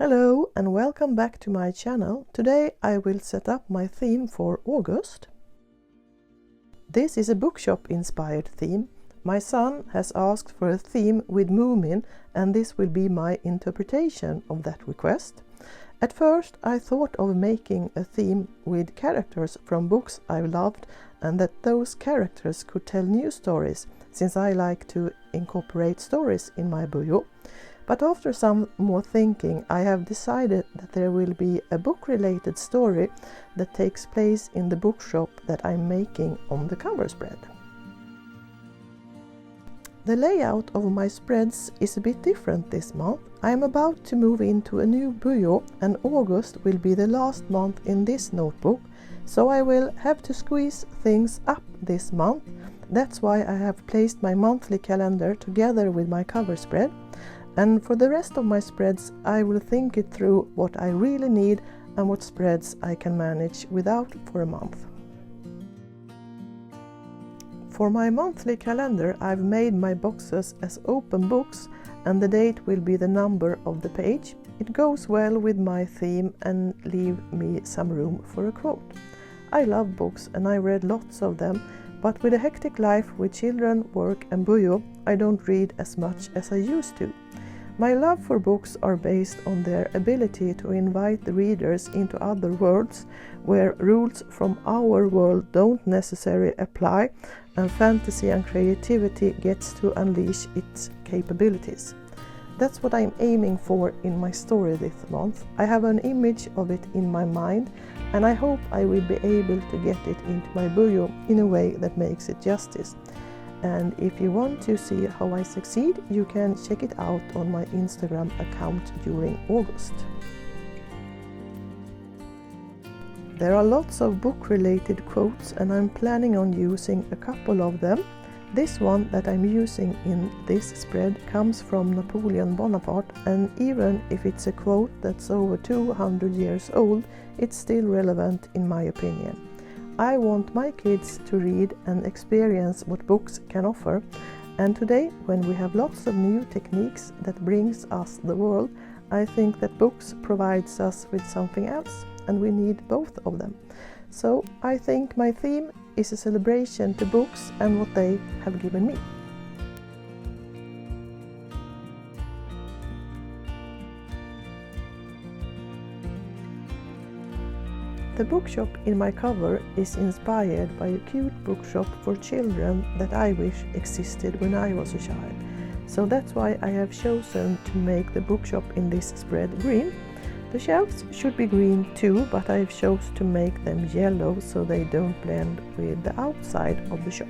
Hello and welcome back to my channel. Today I will set up my theme for August. This is a bookshop inspired theme. My son has asked for a theme with Moomin and this will be my interpretation of that request. At first I thought of making a theme with characters from books I've loved and that those characters could tell new stories, since I like to incorporate stories in my bujo. But after some more thinking, I have decided that there will be a book-related story that takes place in the bookshop that I'm making on the cover spread. The layout of my spreads is a bit different this month. I am about to move into a new bujo and August will be the last month in this notebook, so I will have to squeeze things up this month. That's why I have placed my monthly calendar together with my cover spread. And for the rest of my spreads, I will think it through what I really need and what spreads I can manage without for a month. For my monthly calendar, I've made my boxes as open books and the date will be the number of the page. It goes well with my theme and leave me some room for a quote. I love books and I read lots of them, but with a hectic life with children, work and bujo, I don't read as much as I used to. My love for books are based on their ability to invite the readers into other worlds where rules from our world don't necessarily apply and fantasy and creativity gets to unleash its capabilities. That's what I'm aiming for in my story this month. I have an image of it in my mind and I hope I will be able to get it into my bujo in a way that makes it justice. And if you want to see how I succeed, you can check it out on my Instagram account during August. There are lots of book-related quotes and I'm planning on using a couple of them. This one that I'm using in this spread comes from Napoleon Bonaparte, and even if it's a quote that's over 200 years old, it's still relevant in my opinion. I want my kids to read and experience what books can offer, and today, when we have lots of new techniques that brings us the world, I think that books provides us with something else, and we need both of them. So I think my theme is a celebration to books and what they have given me. The bookshop in my cover is inspired by a cute bookshop for children that I wish existed when I was a child. So that's why I have chosen to make the bookshop in this spread green. The shelves should be green too, but I've chosen to make them yellow so they don't blend with the outside of the shop.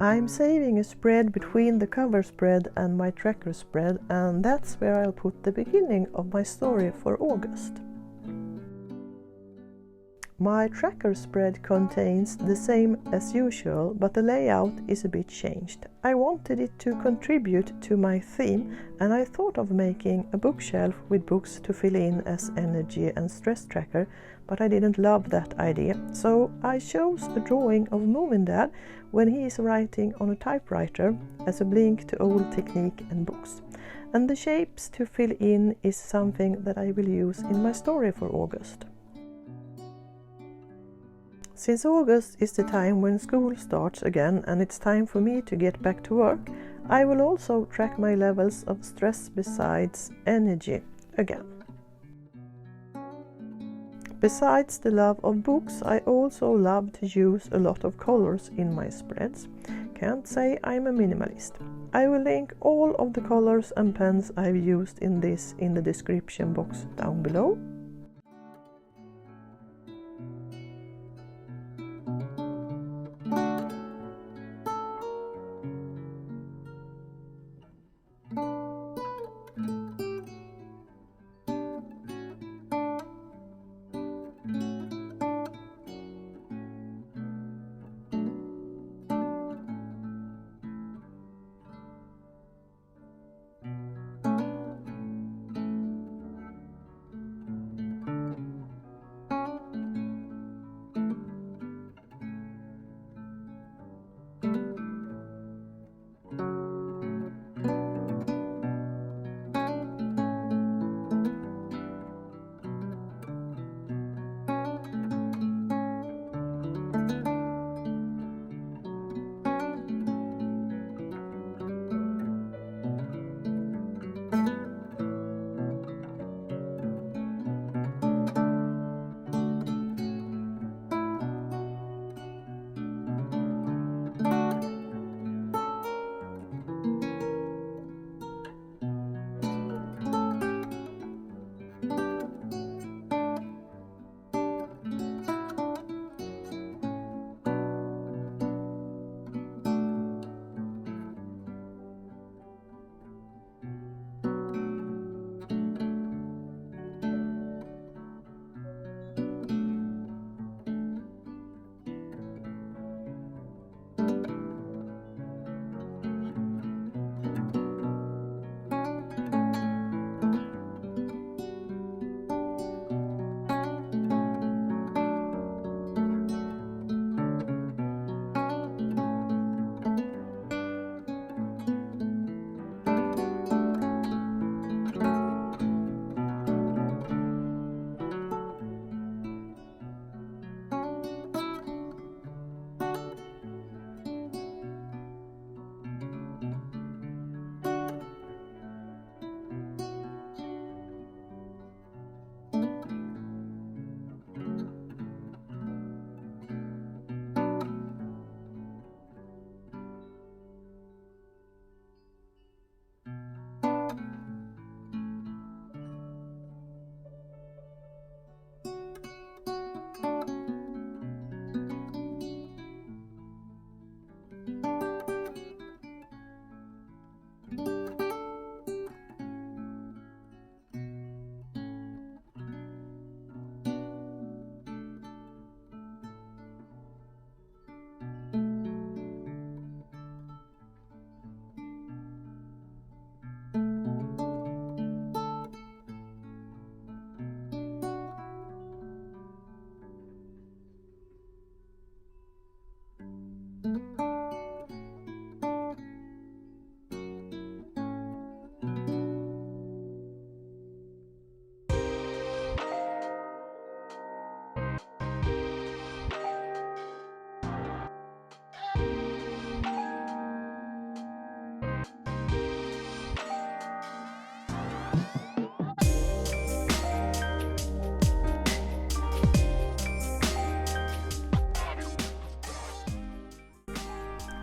I'm saving a spread between the cover spread and my tracker spread, and that's where I'll put the beginning of my story for August. My tracker spread contains the same as usual, but the layout is a bit changed. I wanted it to contribute to my theme, and I thought of making a bookshelf with books to fill in as energy and stress tracker, but I didn't love that idea. So I chose a drawing of Mom and Dad when he is writing on a typewriter as a blink to old technique and books. And the shapes to fill in is something that I will use in my story for August. Since August is the time when school starts again and it's time for me to get back to work, I will also track my levels of stress besides energy again. Besides the love of books, I also love to use a lot of colors in my spreads. Can't say I'm a minimalist. I will link all of the colors and pens I've used in this in the description box down below.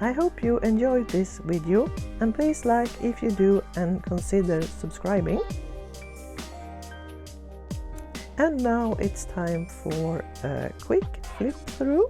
I hope you enjoyed this video, and please like if you do and consider subscribing. And now it's time for a quick flip through.